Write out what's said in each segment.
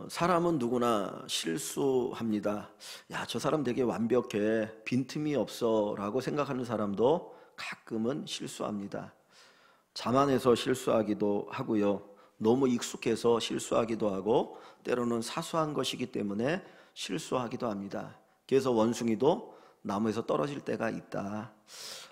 사람은 누구나 실수합니다. 야, 저 사람 되게 완벽해, 빈틈이 없어 라고 생각하는 사람도 가끔은 실수합니다. 자만해서 실수하기도 하고요. 너무 익숙해서 실수하기도 하고, 때로는 사소한 것이기 때문에 실수하기도 합니다. 그래서 원숭이도 나무에서 떨어질 때가 있다.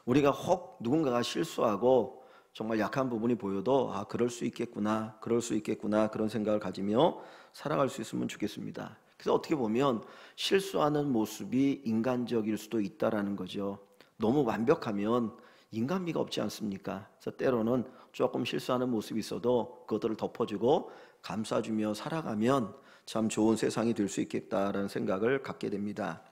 우리가 혹 누군가가 실수하고 정말 약한 부분이 보여도 그럴 수 있겠구나, 그럴 수 있겠구나, 그런 생각을 가지며 살아갈 수 있으면 좋겠습니다. 그래서 어떻게 보면 실수하는 모습이 인간적일 수도 있다라는 거죠. 너무 완벽하면 인간미가 없지 않습니까? 그래서 때로는 조금 실수하는 모습이 있어도 그것들을 덮어주고 감싸주며 살아가면 참 좋은 세상이 될 수 있겠다라는 생각을 갖게 됩니다.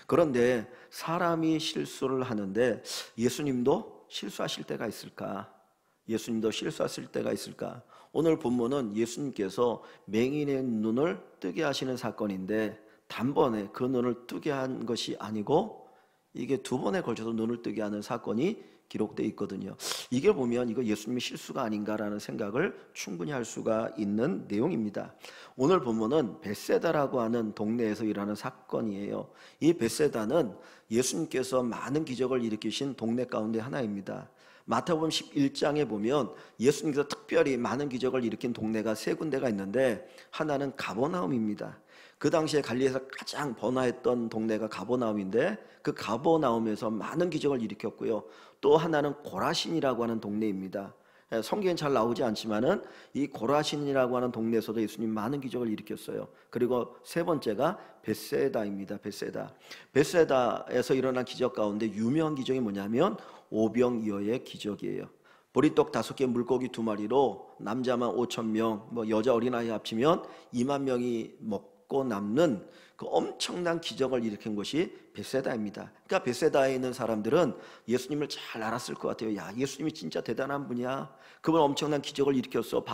그런데 사람이 실수를 하는데 예수님도 실수하실 때가 있을까? 예수님도 실수하실 때가 있을까? 오늘 본문은 예수님께서 맹인의 눈을 뜨게 하시는 사건인데 단번에 그 눈을 뜨게 한 것이 아니고 이게 두 번에 걸쳐서 눈을 뜨게 하는 사건이 기록되어 있거든요. 이게 보면 이거 예수님의 실수가 아닌가라는 생각을 충분히 할 수가 있는 내용입니다. 오늘 본문은 벳세다라고 하는 동네에서 일어나는 사건이에요. 이 벳세다는 예수님께서 많은 기적을 일으키신 동네 가운데 하나입니다. 마태복음 11장에 보면 예수님께서 특별히 많은 기적을 일으킨 동네가 세 군데가 있는데 하나는 가버나움입니다. 그 당시에 갈릴리에서 가장 번화했던 동네가 가버나움인데 그 가버나움에서 많은 기적을 일으켰고요. 또 하나는 고라신이라고 하는 동네입니다. 성경엔 잘 나오지 않지만은 이 고라신이라고 하는 동네에서도 예수님 많은 기적을 일으켰어요. 그리고 세 번째가 벳세다입니다. 벳세다에서 일어난 기적 가운데 유명한 기적이 뭐냐면 오병이어의 기적이에요. 보리떡 5개 물고기 2마리로 남자만 5,000명, 여자 어린아이 합치면 2만 명이 먹고 남는 그 엄청난 기적을 일으킨 곳이 벳세다입니다. 그러니까 벳세다에 있는 사람들은 예수님을 잘 알았을 것 같아요. 야, 예수님이 진짜 대단한 분이야. 그분 엄청난 기적을 일으켰어.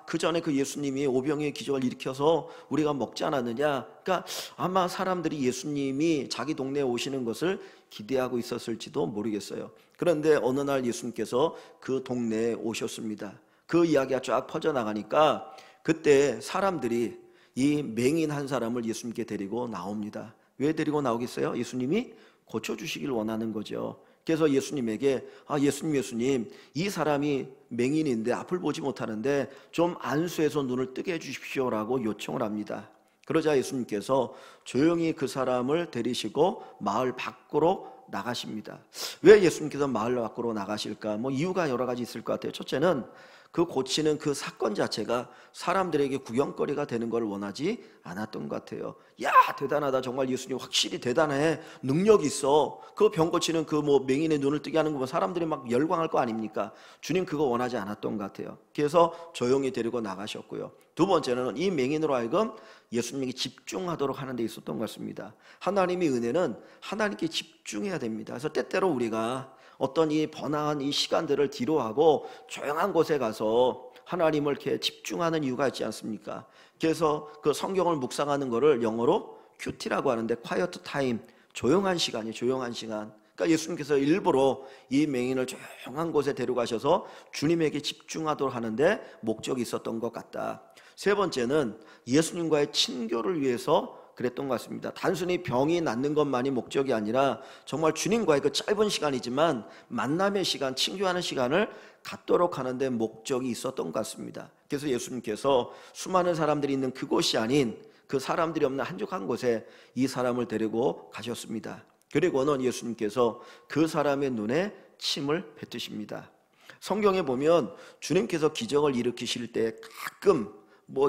그 전에 그 예수님이 오병이의 기적을 일으켜서 우리가 먹지 않았느냐. 그러니까 아마 사람들이 예수님이 자기 동네에 오시는 것을 기대하고 있었을지도 모르겠어요. 그런데 어느 날 예수님께서 그 동네에 오셨습니다. 그 이야기가 쫙 퍼져나가니까 그때 사람들이 이 맹인 한 사람을 예수님께 데리고 나옵니다. 왜 데리고 나오겠어요? 예수님이 고쳐주시길 원하는 거죠. 그래서 예수님에게 예수님 이 사람이 맹인인데 앞을 보지 못하는데 좀 안수해서 눈을 뜨게 해주십시오라고 요청을 합니다. 그러자 예수님께서 조용히 그 사람을 데리시고 마을 밖으로 나가십니다. 왜 예수님께서 마을 밖으로 나가실까? 이유가 여러 가지 있을 것 같아요. 첫째는 그 고치는 그 사건 자체가 사람들에게 구경거리가 되는 걸 원하지 않았던 것 같아요. 야, 대단하다. 정말 예수님 확실히 대단해. 능력 있어. 그 병 고치는 그 맹인의 눈을 뜨게 하는 거 보면 사람들이 막 열광할 거 아닙니까? 주님 그거 원하지 않았던 것 같아요. 그래서 조용히 데리고 나가셨고요. 두 번째는 이 맹인으로 하여금 예수님에게 집중하도록 하는 데 있었던 것 같습니다. 하나님의 은혜는 하나님께 집중해야 됩니다. 그래서 때때로 우리가 어떤 이 번화한 이 시간들을 뒤로하고 조용한 곳에 가서 하나님을 이렇게 집중하는 이유가 있지 않습니까? 그래서 그 성경을 묵상하는 거를 영어로 큐티라고 하는데 quiet time, 조용한 시간이 조용한 시간. 그러니까 예수님께서 일부러 이 맹인을 조용한 곳에 데려가셔서 주님에게 집중하도록 하는데 목적이 있었던 것 같다. 세 번째는 예수님과의 친교를 위해서 그랬던 것 같습니다. 단순히 병이 낫는 것만이 목적이 아니라 정말 주님과의 그 짧은 시간이지만 만남의 시간, 친교하는 시간을 갖도록 하는데 목적이 있었던 것 같습니다. 그래서 예수님께서 수많은 사람들이 있는 그곳이 아닌 그 사람들이 없는 한적한 곳에 이 사람을 데리고 가셨습니다. 그리고는 예수님께서 그 사람의 눈에 침을 뱉으십니다. 성경에 보면 주님께서 기적을 일으키실 때 가끔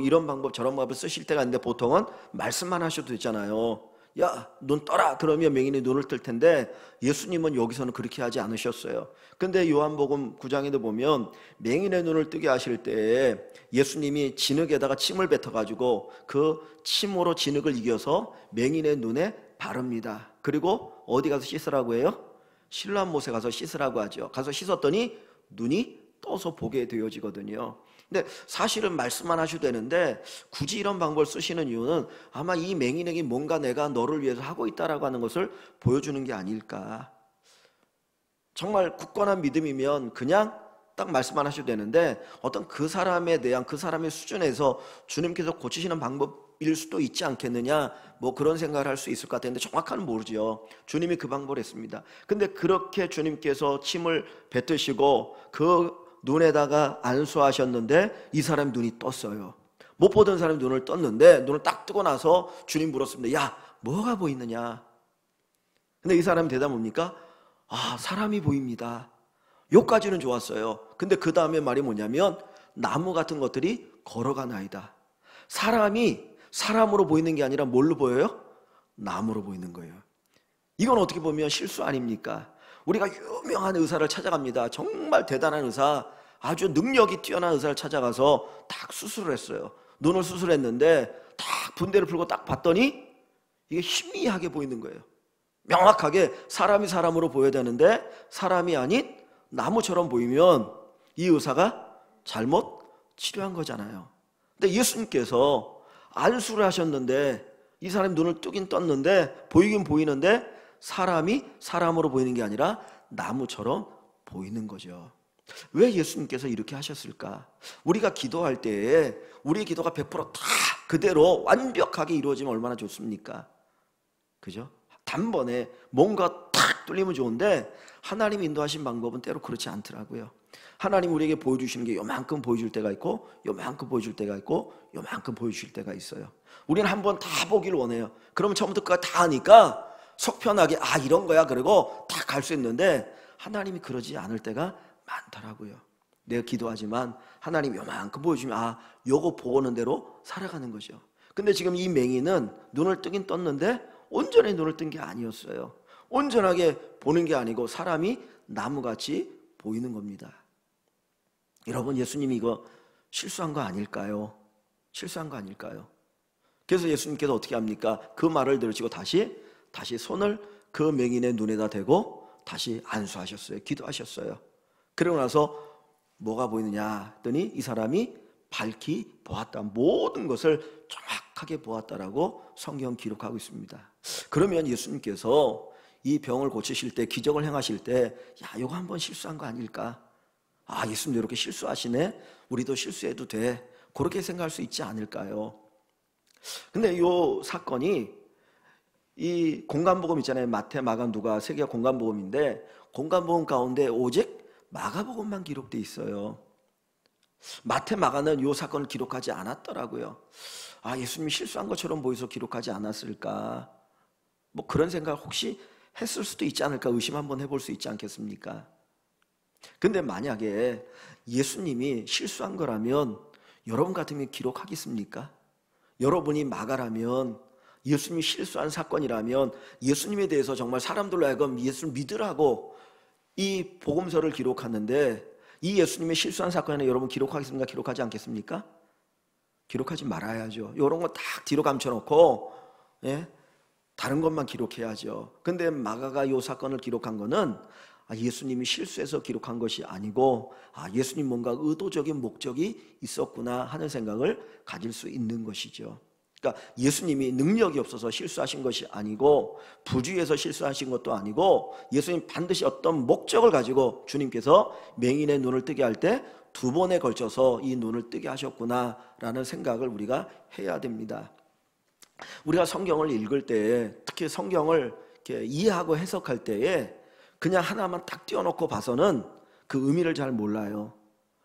이런 방법 저런 방법을 쓰실 때가 있는데 보통은 말씀만 하셔도 되잖아요. 야, 눈 떠라 그러면 맹인이 눈을 뜰 텐데 예수님은 여기서는 그렇게 하지 않으셨어요. 근데 요한복음 9장에도 보면 맹인의 눈을 뜨게 하실 때 예수님이 진흙에다가 침을 뱉어가지고 그 침으로 진흙을 이겨서 맹인의 눈에 바릅니다. 그리고 어디 가서 씻으라고 해요? 실로암못에 가서 씻으라고 하죠. 가서 씻었더니 눈이 떠서 보게 되어지거든요. 근데 사실은 말씀만 하셔도 되는데 굳이 이런 방법을 쓰시는 이유는 아마 이 맹인에게 뭔가 내가 너를 위해서 하고 있다라고 하는 것을 보여주는 게 아닐까. 정말 굳건한 믿음이면 그냥 딱 말씀만 하셔도 되는데 어떤 그 사람에 대한 그 사람의 수준에서 주님께서 고치시는 방법 방법일 수도 있지 않겠느냐, 뭐 그런 생각을 할 수 있을 것 같았는데 정확한 모르죠. 주님이 그 방법을 했습니다. 근데 그렇게 주님께서 침을 뱉으시고 그 눈에다가 안수하셨는데 이 사람 눈이 떴어요. 못 보던 사람이 눈을 떴는데 눈을 딱 뜨고 나서 주님 물었습니다. 야, 뭐가 보이느냐? 근데 이 사람이 대답 뭡니까? 아, 사람이 보입니다. 요까지는 좋았어요. 근데 그 다음에 말이 뭐냐면 나무 같은 것들이 걸어가나이다. 사람이 사람으로 보이는 게 아니라 뭘로 보여요? 나무로 보이는 거예요. 이건 어떻게 보면 실수 아닙니까? 우리가 유명한 의사를 찾아갑니다. 정말 대단한 의사, 아주 능력이 뛰어난 의사를 찾아가서 딱 수술을 했어요. 눈을 수술했는데 딱 분대를 풀고 딱 봤더니 이게 희미하게 보이는 거예요. 명확하게 사람이 사람으로 보여야 되는데 사람이 아닌 나무처럼 보이면 이 의사가 잘못 치료한 거잖아요. 근데 예수님께서 안수를 하셨는데 이 사람이 눈을 뜨긴 떴는데 보이긴 보이는데 사람이 사람으로 보이는 게 아니라 나무처럼 보이는 거죠. 왜 예수님께서 이렇게 하셨을까? 우리가 기도할 때에 우리의 기도가 100%다 그대로 완벽하게 이루어지면 얼마나 좋습니까? 그죠? 단번에 뭔가 탁 뚫리면 좋은데 하나님이 인도하신 방법은 때로 그렇지 않더라고요. 하나님 우리에게 보여주시는 게 요만큼 보여줄 때가 있고 요만큼 보여줄 때가 있고 요만큼 보여주실 때가 있어요. 우리는 한번 다 보기를 원해요. 그러면 처음부터 끝까지 다 하니까 속 편하게 아 이런 거야 그러고 다 갈 수 있는데 하나님이 그러지 않을 때가 많더라고요. 내가 기도하지만 하나님이 요만큼 보여주면 아 요거 보는 대로 살아가는 거죠. 근데 지금 이 맹인은 눈을 뜨긴 떴는데 온전히 눈을 뜬 게 아니었어요. 온전하게 보는 게 아니고 사람이 나무같이 보이는 겁니다. 여러분 예수님이 이거 실수한 거 아닐까요? 실수한 거 아닐까요? 그래서 예수님께서 어떻게 합니까? 그 말을 들으시고 다시 손을 그 맹인의 눈에다 대고 다시 안수하셨어요. 기도하셨어요. 그러고 나서 뭐가 보이느냐 했더니 이 사람이 밝히 보았다. 모든 것을 정확하게 보았다라고 성경 기록하고 있습니다. 그러면 예수님께서 이 병을 고치실 때 기적을 행하실 때 야 이거 한번 실수한 거 아닐까? 아 예수님 이렇게 실수하시네? 우리도 실수해도 돼. 그렇게 생각할 수 있지 않을까요? 근데 이 사건이 이 공간복음 있잖아요. 마태, 마가, 누가 세 개가 공간복음인데 공간복음 가운데 오직 마가복음만 기록돼 있어요. 마태, 마가는 이 사건을 기록하지 않았더라고요. 아 예수님이 실수한 것처럼 보여서 기록하지 않았을까? 뭐 그런 생각 혹시 했을 수도 있지 않을까 의심 한번 해볼 수 있지 않겠습니까? 근데 만약에 예수님이 실수한 거라면 여러분 같으면 기록하겠습니까? 여러분이 마가라면 예수님이 실수한 사건이라면 예수님에 대해서 정말 사람들로 하여금 예수를 믿으라고 이 복음서를 기록하는데 이 예수님의 실수한 사건에는 여러분 기록하겠습니까? 기록하지 않겠습니까? 기록하지 말아야죠. 이런 거 딱 뒤로 감춰놓고 다른 것만 기록해야죠. 근데 마가가 이 사건을 기록한 거는 예수님이 실수해서 기록한 것이 아니고 예수님 뭔가 의도적인 목적이 있었구나 하는 생각을 가질 수 있는 것이죠. 그러니까 예수님이 능력이 없어서 실수하신 것이 아니고 부주의해서 실수하신 것도 아니고 예수님 반드시 어떤 목적을 가지고 주님께서 맹인의 눈을 뜨게 할 때 2번에 걸쳐서 이 눈을 뜨게 하셨구나라는 생각을 우리가 해야 됩니다. 우리가 성경을 읽을 때 특히 성경을 이렇게 이해하고 해석할 때에 그냥 하나만 딱 띄워놓고 봐서는 그 의미를 잘 몰라요.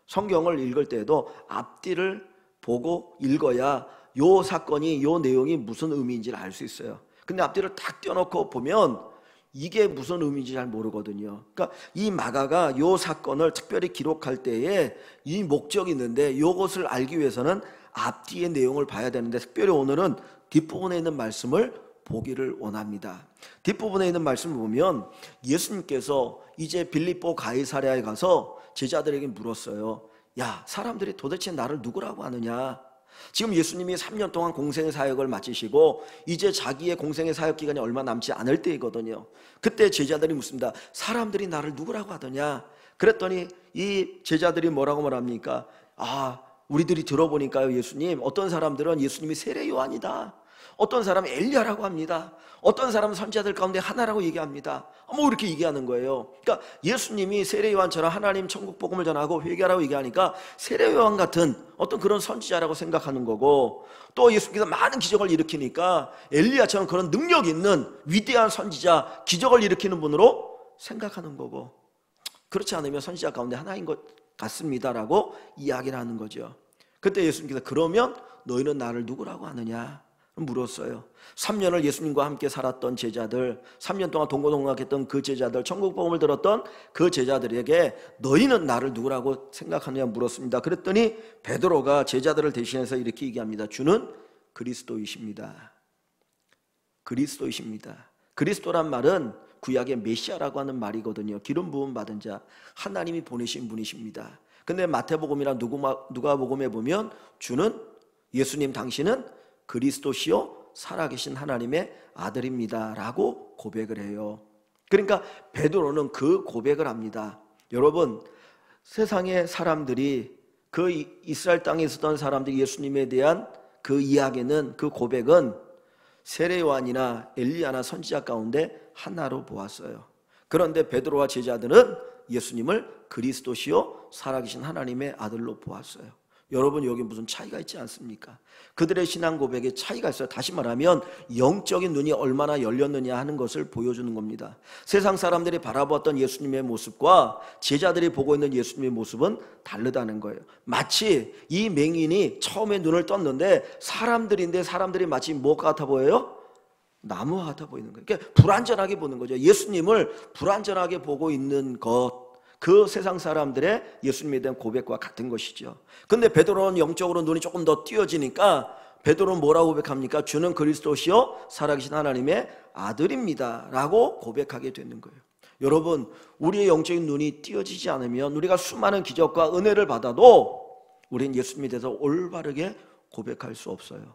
성경을 읽을 때에도 앞뒤를 보고 읽어야 요 사건이 요 내용이 무슨 의미인지를 알 수 있어요. 근데 앞뒤를 딱 띄워놓고 보면 이게 무슨 의미인지 잘 모르거든요. 그러니까 이 마가가 요 사건을 특별히 기록할 때에 이 목적이 있는데 요것을 알기 위해서는 앞뒤의 내용을 봐야 되는데 특별히 오늘은 뒷부분에 있는 말씀을 보기를 원합니다. 뒷부분에 있는 말씀을 보면 예수님께서 이제 빌립보 가이사랴에 가서 제자들에게 물었어요. 야, 사람들이 도대체 나를 누구라고 하느냐? 지금 예수님이 3년 동안 공생의 사역을 마치시고 이제 자기의 공생의 사역 기간이 얼마 남지 않을 때이거든요. 그때 제자들이 묻습니다. 사람들이 나를 누구라고 하더냐? 그랬더니 이 제자들이 뭐라고 말합니까? 우리들이 들어보니까요, 예수님, 어떤 사람들은 예수님이 세례 요한이다, 어떤 사람은 엘리야라고 합니다. 어떤 사람은 선지자들 가운데 하나라고 얘기합니다. 뭐 이렇게 얘기하는 거예요. 그러니까 예수님이 세례요한처럼 하나님 천국 복음을 전하고 회개하라고 얘기하니까 세례요한 같은 어떤 그런 선지자라고 생각하는 거고, 또 예수님께서 많은 기적을 일으키니까 엘리야처럼 그런 능력 있는 위대한 선지자, 기적을 일으키는 분으로 생각하는 거고, 그렇지 않으면 선지자 가운데 하나인 것 같습니다라고 이야기를 하는 거죠. 그때 예수님께서 그러면 너희는 나를 누구라고 하느냐 물었어요. 3년을 예수님과 함께 살았던 제자들, 3년 동안 동고동락했던 그 제자들, 천국 복음을 들었던 그 제자들에게 너희는 나를 누구라고 생각하느냐 물었습니다. 그랬더니 베드로가 제자들을 대신해서 이렇게 얘기합니다. 주는 그리스도이십니다. 그리스도이십니다. 그리스도란 말은 구약의 메시아라고 하는 말이거든요. 기름 부음 받은 자, 하나님이 보내신 분이십니다. 근데 마태복음이랑 누가복음에 보면 주는, 예수님 당신은 그리스도시요 살아계신 하나님의 아들입니다 라고 고백을 해요. 그러니까 베드로는 그 고백을 합니다. 여러분, 세상의 사람들이, 그 이스라엘 땅에 있었던 사람들이 예수님에 대한 그 이야기는, 그 고백은 세례요한이나 엘리야나 선지자 가운데 하나로 보았어요. 그런데 베드로와 제자들은 예수님을 그리스도시요 살아계신 하나님의 아들로 보았어요. 여러분, 여기 무슨 차이가 있지 않습니까? 그들의 신앙 고백에 차이가 있어요. 다시 말하면 영적인 눈이 얼마나 열렸느냐 하는 것을 보여주는 겁니다. 세상 사람들이 바라보았던 예수님의 모습과 제자들이 보고 있는 예수님의 모습은 다르다는 거예요. 마치 이 맹인이 처음에 눈을 떴는데 사람들인데, 사람들이 마치 뭐 같아 보여요? 나무 같아 보이는 거예요. 그러니까 불완전하게 보는 거죠. 예수님을 불완전하게 보고 있는 것, 그 세상 사람들의 예수님에 대한 고백과 같은 것이죠. 근데 베드로는 영적으로 눈이 조금 더 띄어지니까 베드로는 뭐라고 고백합니까? 주는 그리스도시요 살아계신 하나님의 아들입니다 라고 고백하게 되는 거예요. 여러분, 우리의 영적인 눈이 띄어지지 않으면, 우리가 수많은 기적과 은혜를 받아도 우리는 예수님에 대해서 올바르게 고백할 수 없어요.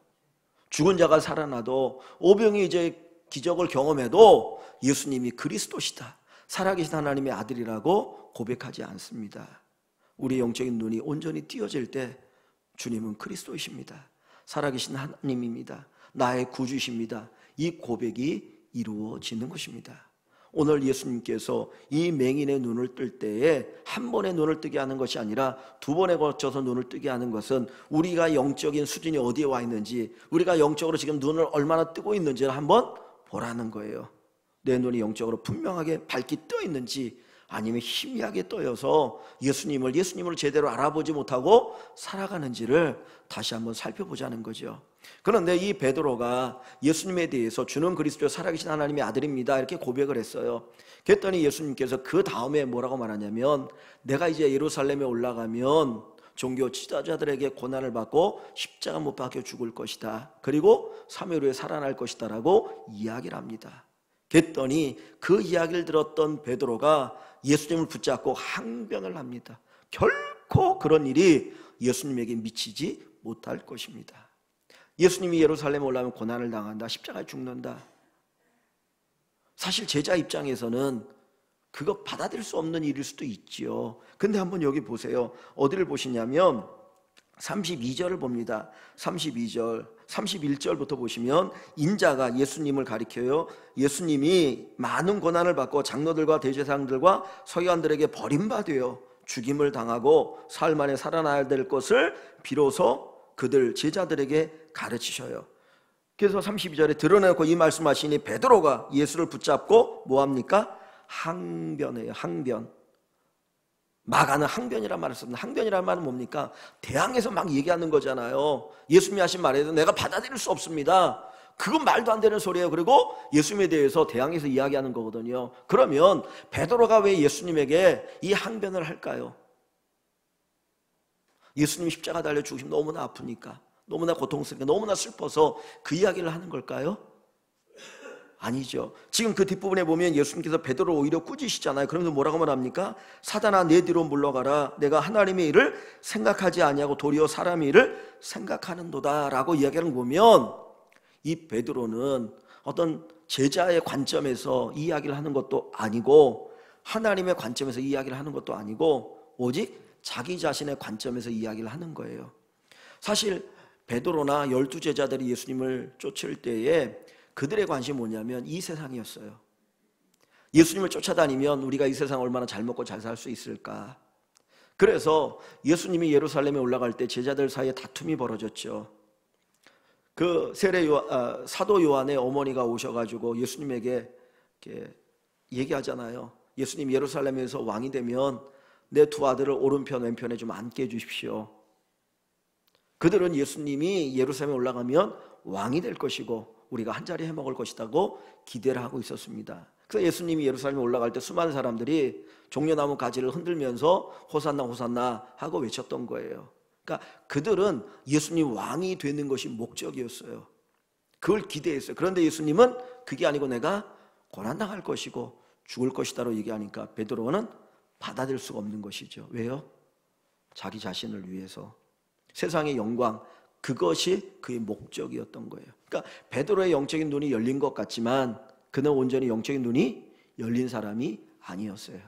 죽은 자가 살아나도, 오병이 이제 기적을 경험해도 예수님이 그리스도시다, 살아계신 하나님의 아들이라고 고백하지 않습니다. 우리의 영적인 눈이 온전히 띄어질 때 주님은 그리스도이십니다, 살아계신 하나님입니다, 나의 구주이십니다, 이 고백이 이루어지는 것입니다. 오늘 예수님께서 이 맹인의 눈을 뜰 때에 한 번에 눈을 뜨게 하는 것이 아니라 두 번에 걸쳐서 눈을 뜨게 하는 것은 우리가 영적인 수준이 어디에 와 있는지, 우리가 영적으로 지금 눈을 얼마나 뜨고 있는지를 한번 보라는 거예요. 내 눈이 영적으로 분명하게 밝게 떠 있는지, 아니면 희미하게 떠여서 예수님을 제대로 알아보지 못하고 살아가는지를 다시 한번 살펴보자는 거죠. 그런데 이 베드로가 예수님에 대해서 주는 그리스도 살아계신 하나님의 아들입니다 이렇게 고백을 했어요. 그랬더니 예수님께서 그 다음에 뭐라고 말하냐면, 내가 이제 예루살렘에 올라가면 종교 지도자들에게 고난을 받고 십자가 못 박혀 죽을 것이다, 그리고 3일 후에 살아날 것이다 라고 이야기를 합니다. 그랬더니 그 이야기를 들었던 베드로가 예수님을 붙잡고 항변을 합니다. 결코 그런 일이 예수님에게 미치지 못할 것입니다. 예수님이 예루살렘에 올라가면 고난을 당한다, 십자가에 죽는다. 사실 제자 입장에서는 그거 받아들일 수 없는 일일 수도 있지요. 근데 한번 여기 보세요. 어디를 보시냐면 32절을 봅니다. 32절, 31절부터 보시면 인자가 예수님을 가리켜요. 예수님이 많은 고난을 받고 장로들과 대제사장들과 서기관들에게 버림받아요 죽임을 당하고 사흘 만에 살아나야 될 것을 비로소 그들 제자들에게 가르치셔요. 그래서 32절에 드러내고 이 말씀하시니 베드로가 예수를 붙잡고 뭐합니까? 항변해요. 항변. 마가는 항변이란 말을 썼는데, 항변이란 말은 뭡니까? 대항해서 막 얘기하는 거잖아요. 예수님이 하신 말에도 내가 받아들일 수 없습니다, 그건 말도 안 되는 소리예요. 그리고 예수님에 대해서 대항해서 이야기하는 거거든요. 그러면 베드로가 왜 예수님에게 이 항변을 할까요? 예수님이 십자가 달려 죽으시면 너무나 아프니까, 너무나 고통스러우니까, 너무나 슬퍼서 그 이야기를 하는 걸까요? 아니죠. 지금 그 뒷부분에 보면 예수님께서 베드로 오히려 꾸짖으시잖아요. 그러면서 뭐라고 말합니까? 사단아 내 뒤로 물러가라, 내가 하나님의 일을 생각하지 아니하고 도리어 사람의 일을 생각하는도다 라고 이야기하는 거 보면, 이 베드로는 어떤 제자의 관점에서 이야기를 하는 것도 아니고, 하나님의 관점에서 이야기를 하는 것도 아니고, 오직 자기 자신의 관점에서 이야기를 하는 거예요. 사실 베드로나 12제자들이 예수님을 쫓을 때에 그들의 관심이 뭐냐면 이 세상이었어요. 예수님을 쫓아다니면 우리가 이 세상 얼마나 잘 먹고 잘 살 수 있을까? 그래서 예수님이 예루살렘에 올라갈 때 제자들 사이에 다툼이 벌어졌죠. 그 사도 요한의 어머니가 오셔가지고 예수님에게 이렇게 얘기하잖아요. 예수님 예루살렘에서 왕이 되면 내 두 아들을 오른편 왼편에 좀 앉게 해주십시오. 그들은 예수님이 예루살렘에 올라가면 왕이 될 것이고 우리가 한 자리 해먹을 것이라고 기대를 하고 있었습니다. 그래서 예수님이 예루살렘에 올라갈 때 수많은 사람들이 종려나무 가지를 흔들면서 호산나 호산나 하고 외쳤던 거예요. 그러니까 그들은 예수님 왕이 되는 것이 목적이었어요. 그걸 기대했어요. 그런데 예수님은 그게 아니고 내가 고난당할 것이고 죽을 것이다라고 얘기하니까 베드로는 받아들일 수가 없는 것이죠. 왜요? 자기 자신을 위해서. 세상의 영광, 그것이 그의 목적이었던 거예요. 그러니까 베드로의 영적인 눈이 열린 것 같지만 그는 온전히 영적인 눈이 열린 사람이 아니었어요.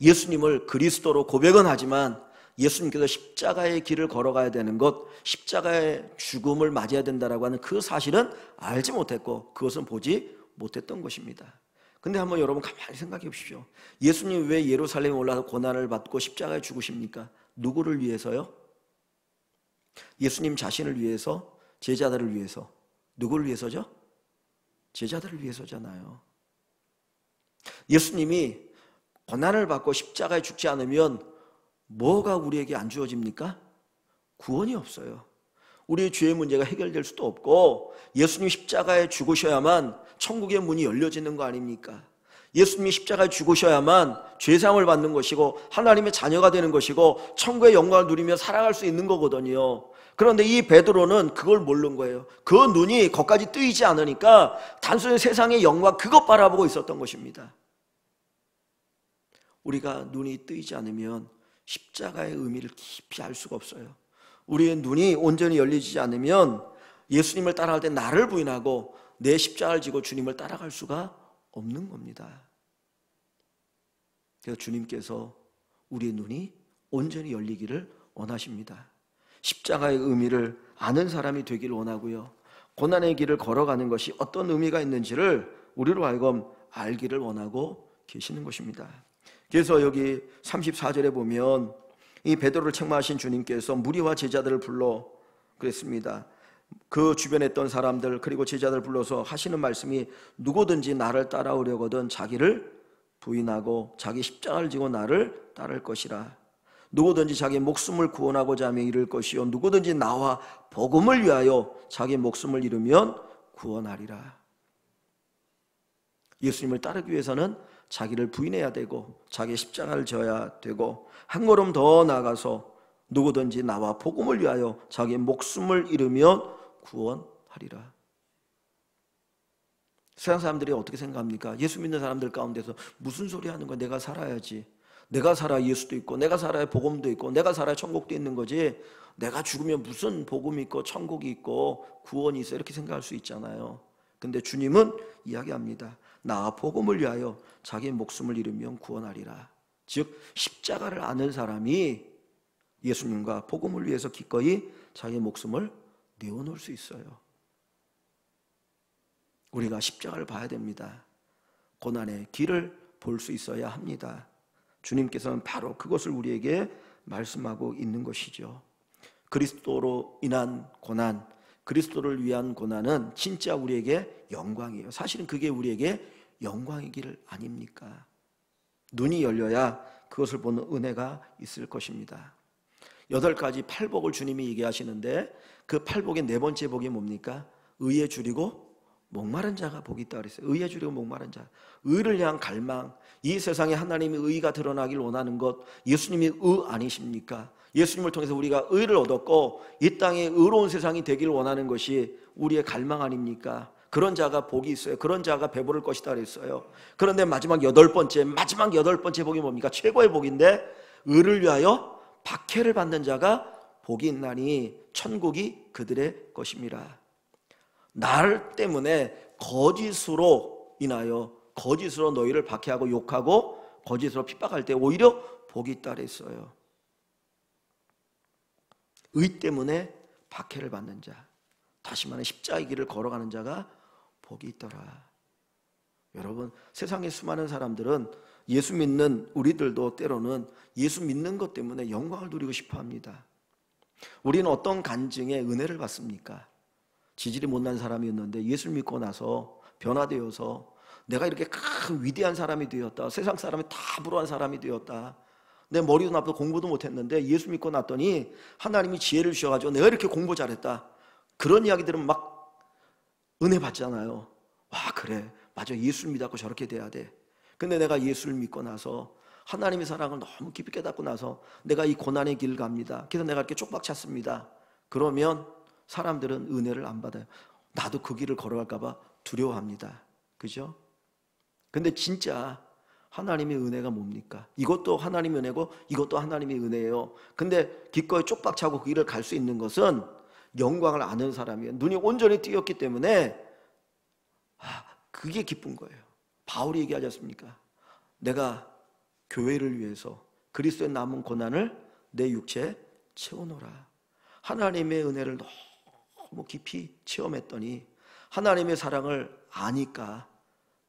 예수님을 그리스도로 고백은 하지만 예수님께서 십자가의 길을 걸어가야 되는 것, 십자가의 죽음을 맞이해야 된다라고 하는 그 사실은 알지 못했고 그것은 보지 못했던 것입니다. 근데 한번 여러분 가만히 생각해 보십시오. 예수님 왜 예루살렘에 올라가서 고난을 받고 십자가에 죽으십니까? 누구를 위해서요? 예수님 자신을 위해서, 제자들을 위해서. 누구를 위해서죠? 제자들을 위해서잖아요. 예수님이 고난을 받고 십자가에 죽지 않으면 뭐가 우리에게 안 주어집니까? 구원이 없어요. 우리의 죄의 문제가 해결될 수도 없고 예수님 십자가에 죽으셔야만 천국의 문이 열려지는 거 아닙니까? 예수님이 십자가에 죽으셔야만 죄사함을 받는 것이고 하나님의 자녀가 되는 것이고 천국의 영광을 누리며 살아갈 수 있는 거거든요. 그런데 이 베드로는 그걸 모르는 거예요. 그 눈이 거기까지 뜨이지 않으니까 단순히 세상의 영광 그것 바라보고 있었던 것입니다. 우리가 눈이 뜨이지 않으면 십자가의 의미를 깊이 알 수가 없어요. 우리의 눈이 온전히 열리지 않으면 예수님을 따라갈 때 나를 부인하고 내 십자가를 지고 주님을 따라갈 수가 없는 겁니다. 그래서 주님께서 우리의 눈이 온전히 열리기를 원하십니다. 십자가의 의미를 아는 사람이 되기를 원하고요. 고난의 길을 걸어가는 것이 어떤 의미가 있는지를 우리로 하여금 알기를 원하고 계시는 것입니다. 그래서 여기 34절에 보면 이 베드로를 책망하신 주님께서 무리와 제자들을 불러 그랬습니다. 그 주변에 있던 사람들 그리고 제자들 불러서 하시는 말씀이 누구든지 나를 따라오려거든 자기를 부인하고 자기 십자가를 지고 나를 따를 것이라. 누구든지 자기 목숨을 구원하고자 하면 잃을 것이요 누구든지 나와 복음을 위하여 자기 목숨을 잃으면 구원하리라. 예수님을 따르기 위해서는 자기를 부인해야 되고 자기 십자가를 져야 되고 한 걸음 더 나아가서 누구든지 나와 복음을 위하여 자기 목숨을 잃으면 구원하리라. 세상 사람들이 어떻게 생각합니까? 예수 믿는 사람들 가운데서 무슨 소리 하는 거야? 내가 살아야지. 내가 살아 예수도 있고 내가 살아야 복음도 있고 내가 살아야 천국도 있는 거지 내가 죽으면 무슨 복음이 있고 천국이 있고 구원이 있어 이렇게 생각할 수 있잖아요. 근데 주님은 이야기합니다. 나 복음을 위하여 자기 목숨을 잃으면 구원하리라. 즉 십자가를 아는 사람이 예수님과 복음을 위해서 기꺼이 자기 목숨을 내어놓을 수 있어요. 우리가 십자가를 봐야 됩니다. 고난의 길을 볼 수 있어야 합니다. 주님께서는 바로 그것을 우리에게 말씀하고 있는 것이죠. 그리스도로 인한 고난, 그리스도를 위한 고난은 진짜 우리에게 영광이에요. 사실은 그게 우리에게 영광이길 아닙니까? 눈이 열려야 그것을 보는 은혜가 있을 것입니다. 8가지 팔복을 주님이 얘기하시는데 그 팔복의 네 번째 복이 뭡니까? 의에 줄이고 목마른 자가 복이 있다 그랬어요. 의에 줄이고 목마른 자. 의를 향한 갈망. 이 세상에 하나님의 의가 드러나길 원하는 것. 예수님이 의 아니십니까? 예수님을 통해서 우리가 의를 얻었고 이 땅에 의로운 세상이 되길 원하는 것이 우리의 갈망 아닙니까? 그런 자가 복이 있어요. 그런 자가 배부를 것이다 그랬어요. 그런데 마지막 여덟 번째 복이 뭡니까? 최고의 복인데 의를 위하여 박해를 받는 자가 복이 있나니 천국이 그들의 것임이라. 날 때문에 거짓으로 인하여 거짓으로 너희를 박해하고 욕하고 거짓으로 핍박할 때 오히려 복이 있다 그랬어요. 의 때문에 박해를 받는 자, 다시 말해 십자가의 길을 걸어가는 자가 복이 있더라. 여러분, 세상의 수많은 사람들은 예수 믿는 우리들도 때로는 예수 믿는 것 때문에 영광을 누리고 싶어 합니다. 우리는 어떤 간증에 은혜를 받습니까? 지질이 못난 사람이었는데 예수를 믿고 나서 변화되어서 내가 이렇게 큰 위대한 사람이 되었다. 세상 사람이 다 부러워한 사람이 되었다. 내 머리도 나쁘고 공부도 못했는데 예수 믿고 났더니 하나님이 지혜를 주셔가지고 내가 이렇게 공부 잘했다. 그런 이야기 들으면 막 은혜 받잖아요. 와, 그래, 맞아, 예수를 믿었고 저렇게 돼야 돼. 근데 내가 예수를 믿고 나서 하나님의 사랑을 너무 깊이 깨닫고 나서 내가 이 고난의 길을 갑니다. 그래서 내가 이렇게 쪽박 찼습니다. 그러면 사람들은 은혜를 안 받아요. 나도 그 길을 걸어갈까 봐 두려워합니다. 그죠? 근데 진짜 하나님의 은혜가 뭡니까? 이것도 하나님의 은혜고 이것도 하나님의 은혜예요. 근데 기꺼이 쪽박 차고 그 길을 갈 수 있는 것은 영광을 아는 사람이에요. 눈이 온전히 띄었기 때문에 그게 기쁜 거예요. 바울이 얘기하지 않습니까? 내가 교회를 위해서 그리스도의 남은 고난을 내 육체에 채워놓으라. 하나님의 은혜를 너무 깊이 체험했더니 하나님의 사랑을 아니까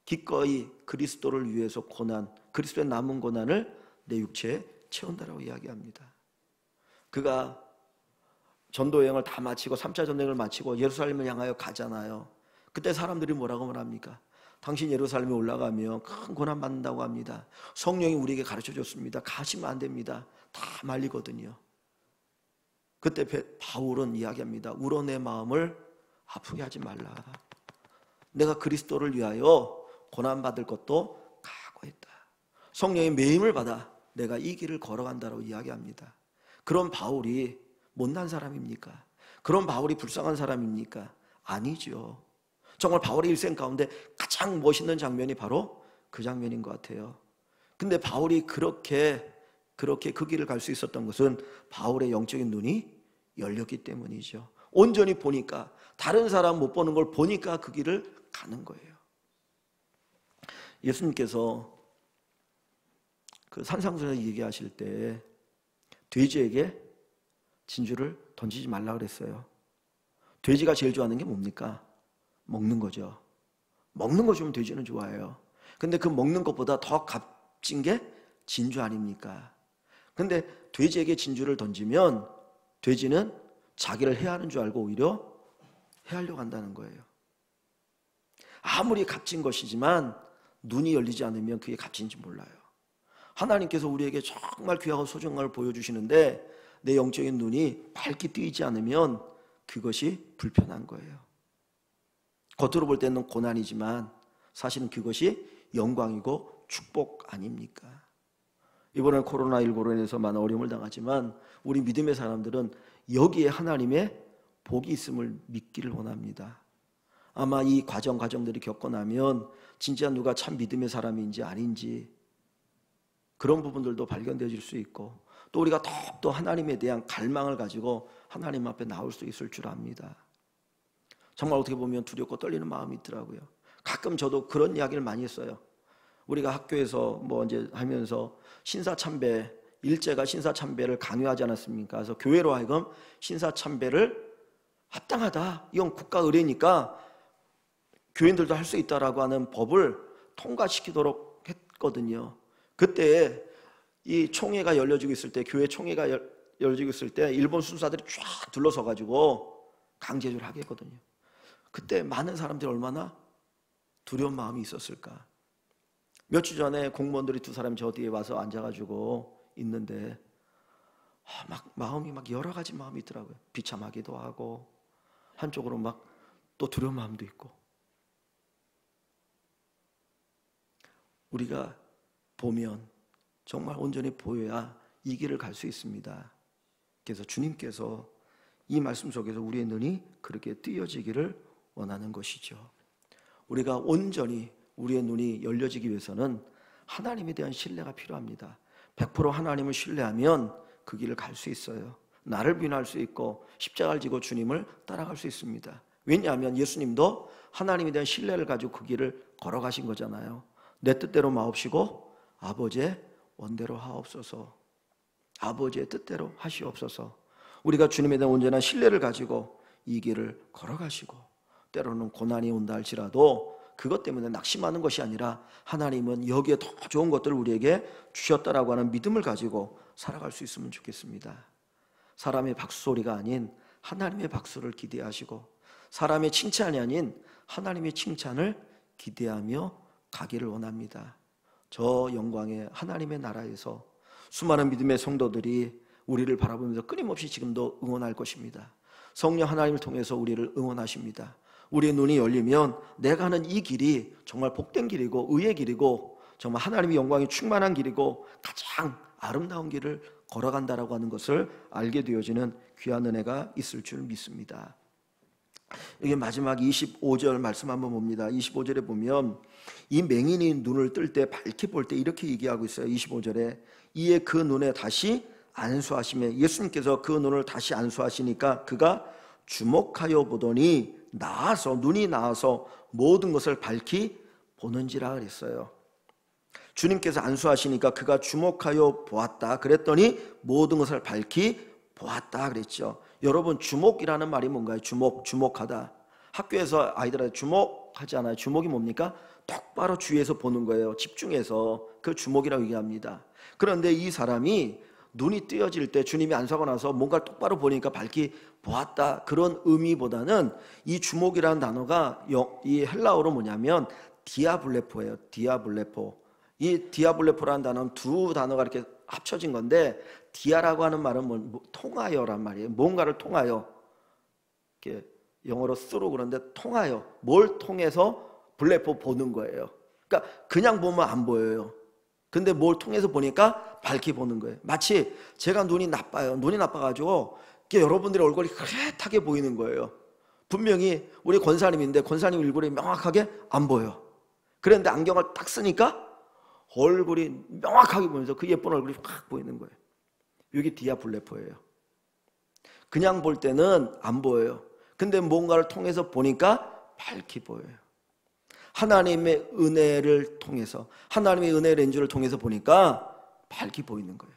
기꺼이 그리스도를 위해서 고난, 그리스도의 남은 고난을 내 육체에 채운다라고 이야기합니다. 그가 전도여행을 다 마치고 3차 전쟁을 마치고 예루살렘을 향하여 가잖아요. 그때 사람들이 뭐라고 말합니까? 당신 예루살렘에 올라가면 큰 고난 받는다고 합니다. 성령이 우리에게 가르쳐 줬습니다. 가시면 안 됩니다. 다 말리거든요. 그때 바울은 이야기합니다. 울어 내 마음을 아프게 하지 말라. 내가 그리스도를 위하여 고난받을 것도 각오했다. 성령의 매임을 받아 내가 이 길을 걸어간다고 이야기합니다. 그런 바울이 못난 사람입니까? 그런 바울이 불쌍한 사람입니까? 아니죠. 정말 바울의 일생 가운데 가장 멋있는 장면이 바로 그 장면인 것 같아요. 근데 바울이 그렇게 그 길을 갈 수 있었던 것은 바울의 영적인 눈이 열렸기 때문이죠. 온전히 보니까, 다른 사람 못 보는 걸 보니까 그 길을 가는 거예요. 예수님께서 그 산상수에서 얘기하실 때 돼지에게 진주를 던지지 말라 그랬어요. 돼지가 제일 좋아하는 게 뭡니까? 먹는 거죠. 먹는 거 주면 돼지는 좋아해요. 근데 그 먹는 것보다 더 값진 게 진주 아닙니까? 근데 돼지에게 진주를 던지면 돼지는 자기를 해하는 줄 알고 오히려 해하려고 한다는 거예요. 아무리 값진 것이지만 눈이 열리지 않으면 그게 값진지 몰라요. 하나님께서 우리에게 정말 귀하고 소중한 걸 보여주시는데 내 영적인 눈이 밝게 뜨이지 않으면 그것이 불편한 거예요. 겉으로 볼 때는 고난이지만 사실은 그것이 영광이고 축복 아닙니까? 이번에 코로나19로 인해서 많은 어려움을 당하지만 우리 믿음의 사람들은 여기에 하나님의 복이 있음을 믿기를 원합니다. 아마 이 과정들이 겪고 나면 진짜 누가 참 믿음의 사람인지 아닌지 그런 부분들도 발견되어질 수 있고, 또 우리가 더욱더 하나님에 대한 갈망을 가지고 하나님 앞에 나올 수 있을 줄 압니다. 정말 어떻게 보면 두렵고 떨리는 마음이 있더라고요. 가끔 저도 그런 이야기를 많이 했어요. 우리가 학교에서 뭐 이제 하면서 신사참배, 일제가 신사참배를 강요하지 않았습니까? 그래서 교회로 하여금 신사참배를 합당하다, 이건 국가 의례니까 교인들도 할 수 있다라고 하는 법을 통과시키도록 했거든요. 그때 이 총회가 열려지고 있을 때, 교회 총회가 열려지고 있을 때 일본 순사들이 쫙 둘러서 가지고 강제조를 하게 했거든요. 그때 많은 사람들이 얼마나 두려운 마음이 있었을까. 몇 주 전에 공무원들이 두 사람이 저 뒤에 와서 앉아가지고 있는데 막 마음이 막 여러 가지 마음이 있더라고요. 비참하기도 하고 한쪽으로 막 또 두려운 마음도 있고. 우리가 보면 정말 온전히 보여야 이 길을 갈 수 있습니다. 그래서 주님께서 이 말씀 속에서 우리의 눈이 그렇게 띄어지기를 원하는 것이죠. 우리가 온전히 우리의 눈이 열려지기 위해서는 하나님에 대한 신뢰가 필요합니다. 100% 하나님을 신뢰하면 그 길을 갈 수 있어요. 나를 비난할 수 있고 십자가를 지고 주님을 따라갈 수 있습니다. 왜냐하면 예수님도 하나님에 대한 신뢰를 가지고 그 길을 걸어가신 거잖아요. 내 뜻대로 마옵시고 아버지의 원대로 하옵소서. 아버지의 뜻대로 하시옵소서. 우리가 주님에 대한 온전한 신뢰를 가지고 이 길을 걸어가시고, 때로는 고난이 온다 할지라도 그것 때문에 낙심하는 것이 아니라 하나님은 여기에 더 좋은 것들을 우리에게 주셨다라고 하는 믿음을 가지고 살아갈 수 있으면 좋겠습니다. 사람의 박수소리가 아닌 하나님의 박수를 기대하시고, 사람의 칭찬이 아닌 하나님의 칭찬을 기대하며 가기를 원합니다. 저 영광의 하나님의 나라에서 수많은 믿음의 성도들이 우리를 바라보면서 끊임없이 지금도 응원할 것입니다. 성령 하나님을 통해서 우리를 응원하십니다. 우리의 눈이 열리면 내가 하는 이 길이 정말 복된 길이고 의의 길이고 정말 하나님의 영광이 충만한 길이고 가장 아름다운 길을 걸어간다라고 하는 것을 알게 되어지는 귀한 은혜가 있을 줄 믿습니다. 여기 마지막 25절 말씀 한번 봅니다. 25절에 보면 이 맹인이 눈을 뜰 때 밝게 볼 때 이렇게 얘기하고 있어요. 25절에 이에 그 눈에 다시 안수하시며, 예수님께서 그 눈을 다시 안수하시니까 그가 주목하여 보더니 눈이 나아서 모든 것을 밝히 보는지라 그랬어요. 주님께서 안수하시니까 그가 주목하여 보았다 그랬더니 모든 것을 밝히 보았다 그랬죠. 여러분, 주목이라는 말이 뭔가요? 주목하다. 학교에서 아이들한테 주목하지 않아요? 주목이 뭡니까? 똑바로 주위에서 보는 거예요. 집중해서. 그걸 주목이라고 얘기합니다. 그런데 이 사람이 눈이 뜨여질 때 주님이 안수하고 나서 뭔가를 똑바로 보니까 밝히 보았다, 그런 의미보다는 이 주목이라는 단어가 이 헬라어로 뭐냐면 디아블레포예요. 디아블레포. 이 디아블레포라는 단어는 두 단어가 이렇게 합쳐진 건데, 디아라고 하는 말은 통하여란 말이에요. 뭔가를 통하여, 이렇게 영어로 through 그런데 통하여, 뭘 통해서 블레포 보는 거예요. 그러니까 그냥 보면 안 보여요. 근데 뭘 통해서 보니까 밝게 보는 거예요. 마치 제가 눈이 나빠요. 눈이 나빠가지고 여러분들의 얼굴이 흐릿하게 보이는 거예요. 분명히 우리 권사님인데 권사님 얼굴이 명확하게 안 보여. 그런데 안경을 딱 쓰니까 얼굴이 명확하게 보면서 그 예쁜 얼굴이 확 보이는 거예요. 이게 디아블레포예요. 그냥 볼 때는 안 보여요. 근데 뭔가를 통해서 보니까 밝게 보여요. 하나님의 은혜를 통해서, 하나님의 은혜 렌즈를 통해서 보니까 밝게 보이는 거예요.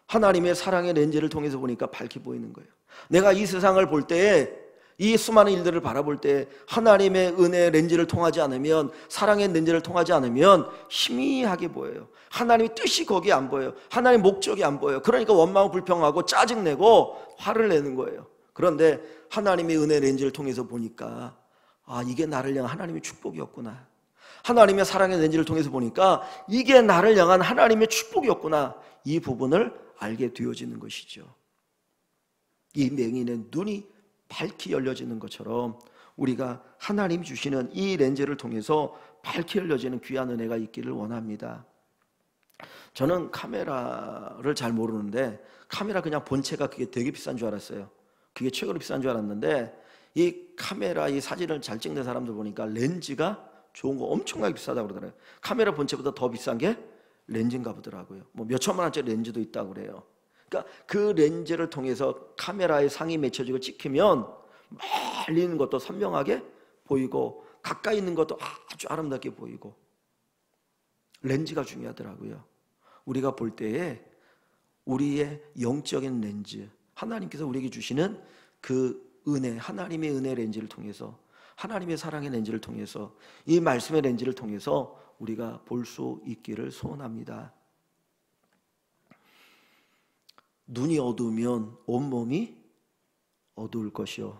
하나님의 사랑의 렌즈를 통해서 보니까 밝게 보이는 거예요. 내가 이 세상을 볼 때에, 이 수많은 일들을 바라볼 때 하나님의 은혜 렌즈를 통하지 않으면, 사랑의 렌즈를 통하지 않으면 희미하게 보여요. 하나님의 뜻이 거기에 안 보여요. 하나님의 목적이 안 보여요. 그러니까 원망 불평하고 짜증내고 화를 내는 거예요. 그런데 하나님의 은혜 렌즈를 통해서 보니까 이게 나를 향한 하나님의 축복이었구나. 하나님의 사랑의 렌즈를 통해서 보니까 이게 나를 향한 하나님의 축복이었구나. 이 부분을 알게 되어지는 것이죠. 이 맹인의 눈이 밝게 열려지는 것처럼 우리가 하나님이 주시는 이 렌즈를 통해서 밝게 열려지는 귀한 은혜가 있기를 원합니다. 저는 카메라를 잘 모르는데 카메라 그냥 본체가 그게 되게 비싼 줄 알았어요. 그게 최고로 비싼 줄 알았는데 이 카메라, 이 사진을 잘 찍는 사람들 보니까 렌즈가 좋은 거 엄청나게 비싸다고 그러더라고요. 카메라 본체보다 더 비싼 게 렌즈인가 보더라고요. 뭐 몇 천만 원짜리 렌즈도 있다고 그래요. 그러니까 그 렌즈를 통해서 카메라에 상이 맺혀지고 찍히면 멀리 있는 것도 선명하게 보이고 가까이 있는 것도 아주 아름답게 보이고, 렌즈가 중요하더라고요. 우리가 볼 때에 우리의 영적인 렌즈, 하나님께서 우리에게 주시는 그 은혜, 하나님의 은혜 렌즈를 통해서, 하나님의 사랑의 렌즈를 통해서, 이 말씀의 렌즈를 통해서 우리가 볼 수 있기를 소원합니다. 눈이 어두우면 온몸이 어두울 것이요,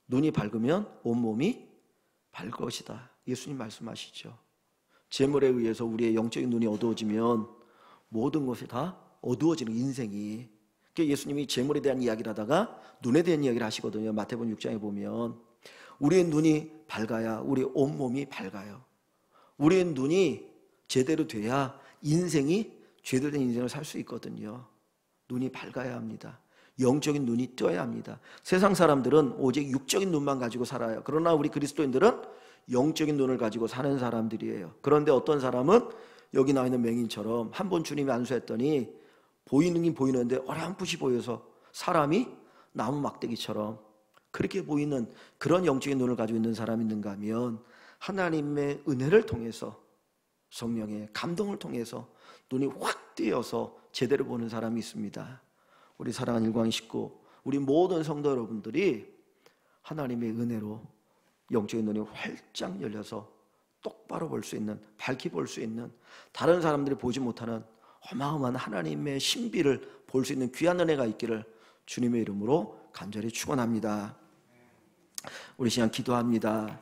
눈이 밝으면 온몸이 밝을 것이다. 예수님 말씀하시죠. 재물에 의해서 우리의 영적인 눈이 어두워지면 모든 것이 다 어두워지는, 인생이. 예수님이 재물에 대한 이야기를 하다가 눈에 대한 이야기를 하시거든요. 마태복음 6장에 보면 우리의 눈이 밝아야 우리 온몸이 밝아요. 우리의 눈이 제대로 돼야 인생이 제대로 된 인생을 살 수 있거든요. 눈이 밝아야 합니다. 영적인 눈이 떠야 합니다. 세상 사람들은 오직 육적인 눈만 가지고 살아요. 그러나 우리 그리스도인들은 영적인 눈을 가지고 사는 사람들이에요. 그런데 어떤 사람은 여기 나와 있는 맹인처럼 한 번 주님이 안수했더니 보이는 보이는데 어렴풋이 보여서 사람이 나무 막대기처럼 그렇게 보이는 그런 영적인 눈을 가지고 있는 사람이 있는가 하면, 하나님의 은혜를 통해서, 성령의 감동을 통해서 눈이 확 뜨여서 제대로 보는 사람이 있습니다. 우리 사랑하는 일광 식구, 우리 모든 성도 여러분들이 하나님의 은혜로 영적인 눈이 활짝 열려서 똑바로 볼 수 있는, 밝히 볼 수 있는, 다른 사람들이 보지 못하는 어마어마한 하나님의 신비를 볼 수 있는 귀한 은혜가 있기를 주님의 이름으로 간절히 축원합니다. 우리 시간 기도합니다.